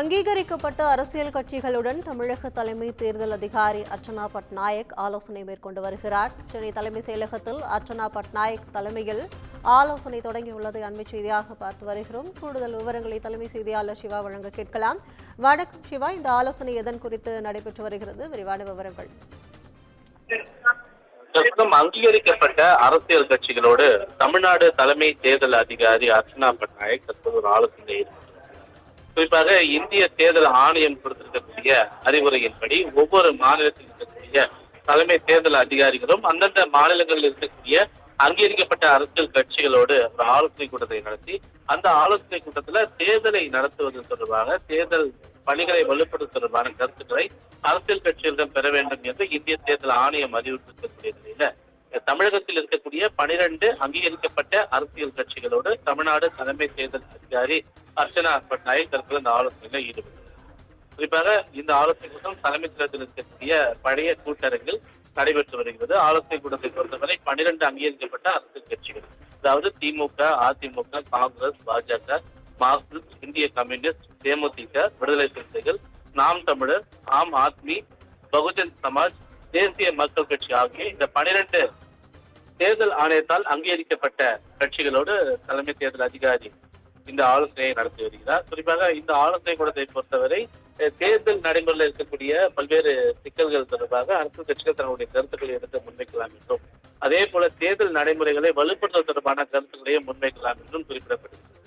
அங்கீகரிக்கப்பட்ட அரசியல் கட்சிகளுடன் தமிழக தலைமை தேர்தல் அதிகாரி அர்ச்சனா பட்நாயக் ஆலோசனை மேற்கொண்டு வருகிறார். சென்னை தலைமைச் செயலகத்தில் அர்ச்சனா பட்நாயக் தலைமையில் ஆலோசனை தொடங்கியுள்ளதை அண்மை செய்தியாக பார்த்து வருகிறோம். கூடுதல் விவரங்களை தலைமை செய்தியாளர் சிவா வழங்க கேட்கலாம். வணக்கம் சிவா, இந்த ஆலோசனை எதன் குறித்து நடைபெற்று வருகிறது? விரிவான விவரங்கள். அங்கீகரிக்கப்பட்ட அரசியல் கட்சிகளோடு தமிழ்நாடு தலைமை தேர்தல் அதிகாரி அர்ச்சனா பட்நாயக் தற்போது ஒரு ஆலோசனை. குறிப்பாக இந்திய தேர்தல் ஆணையம் கொடுத்திருக்கக்கூடிய அறிவுரையின்படி ஒவ்வொரு மாநிலத்தில் இருக்கக்கூடிய தலைமை தேர்தல் அதிகாரிகளும் அந்தந்த மாநிலங்களில் இருக்கக்கூடிய அங்கீகரிக்கப்பட்ட அரசியல் கட்சிகளோடு ஒரு ஆலோசனை கூட்டத்தை நடத்தி அந்த ஆலோசனை கூட்டத்தில் தேர்தலை நடத்துவது தொடர்பாக தேர்தல் பணிகளை வலுப்படுத்துவது தொடர்பான கருத்துக்களை அரசியல் கட்சிகளிடம் பெற வேண்டும் என்று இந்திய தேர்தல் ஆணையம் அறிவுறுத்தக்கூடிய நிலையில தமிழகத்தில் இருக்கக்கூடிய 12 அங்கீகரிக்கப்பட்ட அரசியல் கட்சிகளோடு தமிழ்நாடு தலைமை தேர்தல் அதிகாரி அர்ச்சனா பட்நாயக் தற்போது இந்த ஆலோசனையில் ஈடுபட்டார். குறிப்பாக இந்த ஆலோசனை கூட்டம் தலைமை தேர்தலில் இருக்கக்கூடிய பழைய கூட்டரங்கில் நடைபெற்று வருகிறது. ஆலோசனை கூட்டத்தை பொறுத்தவரை 12 அங்கீகரிக்கப்பட்ட அரசியல் கட்சிகள், அதாவது திமுக, அதிமுக, காங்கிரஸ், பாஜக, மார்க்சிஸ்ட், இந்திய கம்யூனிஸ்ட், தேமுதிக, விடுதலை சிறுத்தைகள், நாம் தமிழர், ஆம் ஆத்மி, பகுஜன் சமாஜ், தேசிய மக்கள் கட்சி ஆகிய இந்த 12 தேர்தல் ஆணையத்தால் அங்கீகரிக்கப்பட்ட கட்சிகளோடு தலைமை தேர்தல் அதிகாரி இந்த ஆலோசனையை நடத்தி வருகிறார். குறிப்பாக இந்த ஆலோசனை கூடத்தை பொறுத்தவரை தேர்தல் நடைமுறையில் இருக்கக்கூடிய பல்வேறு சிக்கல்கள் தொடர்பாக அரசியல் கட்சிகள் தங்களுடைய கருத்துக்களை எடுத்து முன்வைக்கலாம் என்றும், அதே போல தேர்தல் நடைமுறைகளை வலுப்படுத்துவது தொடர்பான கருத்துக்களையும் முன்வைக்கலாம் என்றும் குறிப்பிடப்படுகிறது.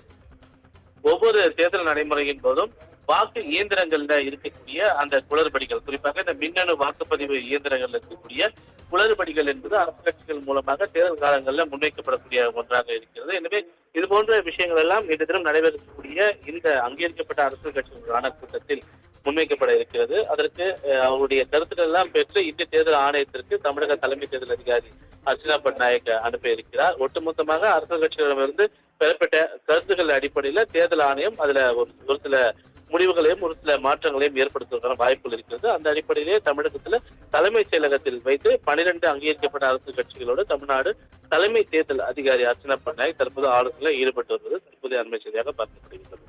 ஒவ்வொரு தேர்தல் நடைமுறையின் போதும் வாக்கு இயந்திரங்கள்ல இருக்கக்கூடிய அந்த குளறுபடிகள், குறிப்பாக இந்த மின்னணு வாக்குப்பதிவு இயந்திரங்கள்ல இருக்கக்கூடிய குளறுபடிகள் என்பது அரசு கட்சிகள் மூலமாக தேர்தல் காலங்களில் முன்வைக்கப்படக்கூடிய ஒன்றாக இருக்கிறது. எனவே இது போன்ற விஷயங்கள் எல்லாம் இன்று தினம் நடைபெறக்கூடிய இந்த அங்கீகரிக்கப்பட்ட அரசியல் கட்சிகளுக்கான கூட்டத்தில் முன்வைக்கப்பட இருக்கிறது. அதற்கு அவருடைய கருத்துக்கள் எல்லாம் பெற்று இந்திய தேர்தல் ஆணையத்திற்கு தமிழக தலைமை தேர்தல் அதிகாரி அர்ச்சனா பட்நாயக் அனுப்ப இருக்கிறார். ஒட்டுமொத்தமாக அரசியல் கட்சிகளிடமிருந்து பெறப்பட்ட கருத்துக்கள் அடிப்படையில் தேர்தல் ஆணையம் அதுல ஒரு சில முடிவுகளையும் ஒரு சில மாற்றங்களையும் ஏற்படுத்துவதற்கான வாய்ப்புகள் இருக்கிறது. அந்த அடிப்படையிலே தமிழகத்தில் தலைமைச் செயலகத்தில் வைத்து 12 அங்கீகரிக்கப்பட்ட அரசியல் கட்சிகளோடு தமிழ்நாடு தலைமை தேர்தல் அதிகாரி அர்ச்சனா பட்நாயக் தற்போது ஆலோசனையில் ஈடுபட்டு வருவது தற்போதைய அண்மை செய்தியாக பார்க்கப்படுகிறது.